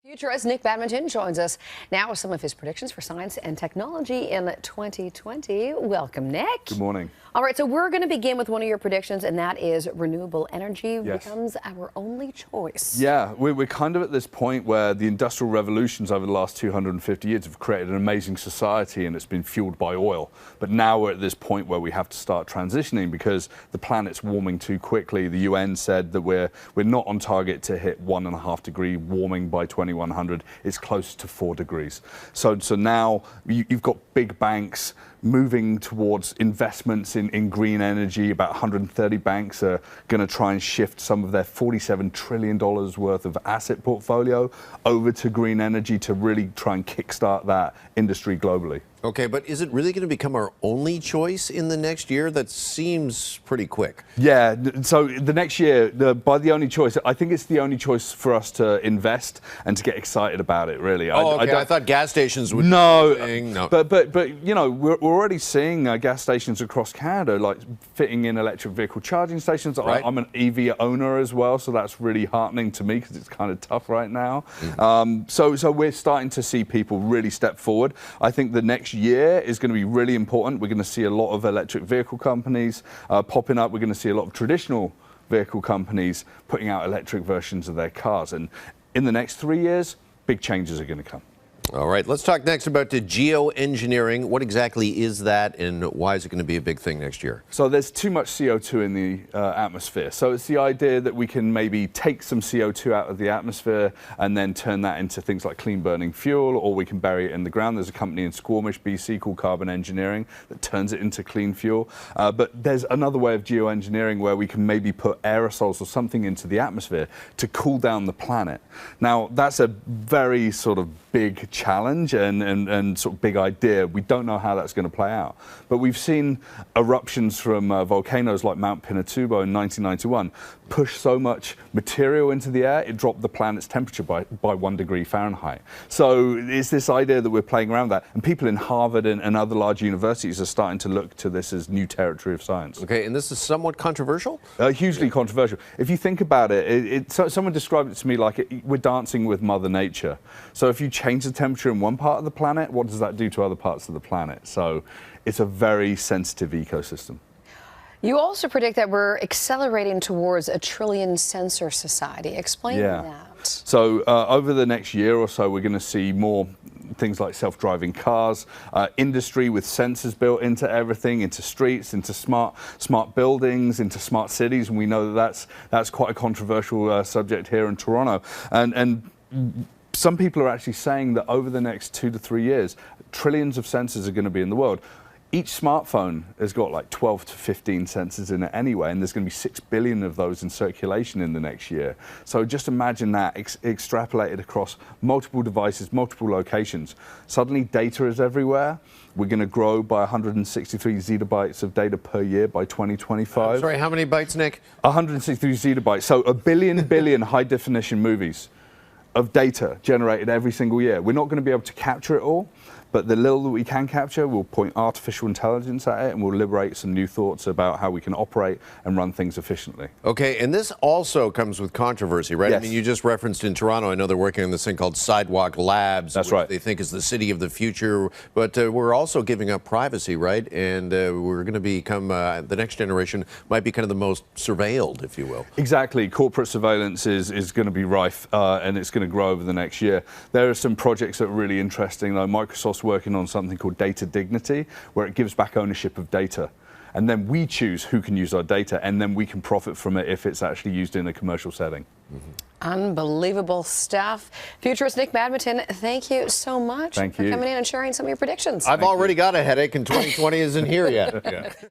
Futurist Nick Badminton joins us now with some of his predictions for science and technology in 2020. Welcome, Nick. Good morning. All right, so we're going to begin with one of your predictions, and that is renewable energy becomes our only choice. Yeah, we're kind of at this point where the industrial revolutions over the last 250 years have created an amazing society, and it's been fueled by oil. But now we're at this point where we have to start transitioning because the planet's warming too quickly. The UN said that we're not on target to hit 1.5-degree warming by 2100. It's close to 4 degrees. So now you've got big banks moving towards investments in green energy. About 130 banks are going to try and shift some of their $47 trillion worth of asset portfolio over to green energy to really try and kickstart that industry globally. Okay, but is it really going to become our only choice in the next year? That seems pretty quick. Yeah, so the next year, by the only choice, I think it's the only choice for us to invest and to get excited about it, really. Oh, okay. I thought gas stations would no, be a thing. No, but you know, we're already seeing gas stations across Canada, like fitting in electric vehicle charging stations. Right. I'm an EV owner as well, so that's really heartening to me because it's kind of tough right now. So we're starting to see people really step forward. I think the next year is going to be really important. We're going to see a lot of electric vehicle companies popping up. We're going to see a lot of traditional vehicle companies putting out electric versions of their cars. And in the next 3 years, big changes are going to come. All right, let's talk next about the geo-engineering. What exactly is that, and why is it going to be a big thing next year? So there's too much CO2 in the atmosphere. So it's the idea that we can maybe take some CO2 out of the atmosphere and then turn that into things like clean burning fuel, or we can bury it in the ground. There's a company in Squamish, BC called Carbon Engineering that turns it into clean fuel. But there's another way of geoengineering where we can maybe put aerosols or something into the atmosphere to cool down the planet. Now, that's a very sort of big challenge and sort of big idea. We don't know how that's going to play out. But we've seen eruptions from volcanoes like Mount Pinatubo in 1991 push so much material into the air, it dropped the planet's temperature by 1 degree Fahrenheit. So it's this idea that we're playing around that. And people in Harvard and other large universities are starting to look to this as new territory of science. Okay, and this is somewhat controversial? Hugely controversial. If you think about it, someone described it to me like we're dancing with Mother Nature. So if you change the temperature in one part of the planet, what does that do to other parts of the planet? So it's a very sensitive ecosystem. You also predict that we're accelerating towards a trillion sensor society. Explain that. So over the next year or so, we're going to see more things like self-driving cars, industry with sensors built into everything, into streets, into smart buildings, into smart cities, and we know that that's quite a controversial subject here in Toronto. And some people are actually saying that over the next 2 to 3 years, trillions of sensors are going to be in the world. Each smartphone has got like 12 to 15 sensors in it anyway, and there's going to be 6 billion of those in circulation in the next year. So just imagine that extrapolated across multiple devices, multiple locations. Suddenly data is everywhere. We're going to grow by 163 zettabytes of data per year by 2025. Sorry, how many bytes, Nick? 163 zettabytes. So a billion high-definition movies of data generated every single year. We're not going to be able to capture it all, but the little that we can capture, we'll point artificial intelligence at it, and we'll liberate some new thoughts about how we can operate and run things efficiently. Okay, and this also comes with controversy, right? Yes. I mean, you just referenced in Toronto, I know they're working on this thing called Sidewalk Labs. That's which right. They think is the city of the future, but we're also giving up privacy, right? And we're going to become, the next generation might be kind of the most surveilled, if you will. Exactly. Corporate surveillance is going to be rife, and it's going to grow over the next year. There are some projects that are really interesting, though. Microsoft's working on something called data dignity, where it gives back ownership of data. And then we choose who can use our data, and then we can profit from it if it's actually used in a commercial setting. Unbelievable stuff. Futurist Nick Badminton, thank you so much for coming in and sharing some of your predictions. I've already got a headache, and 2020 isn't here yet.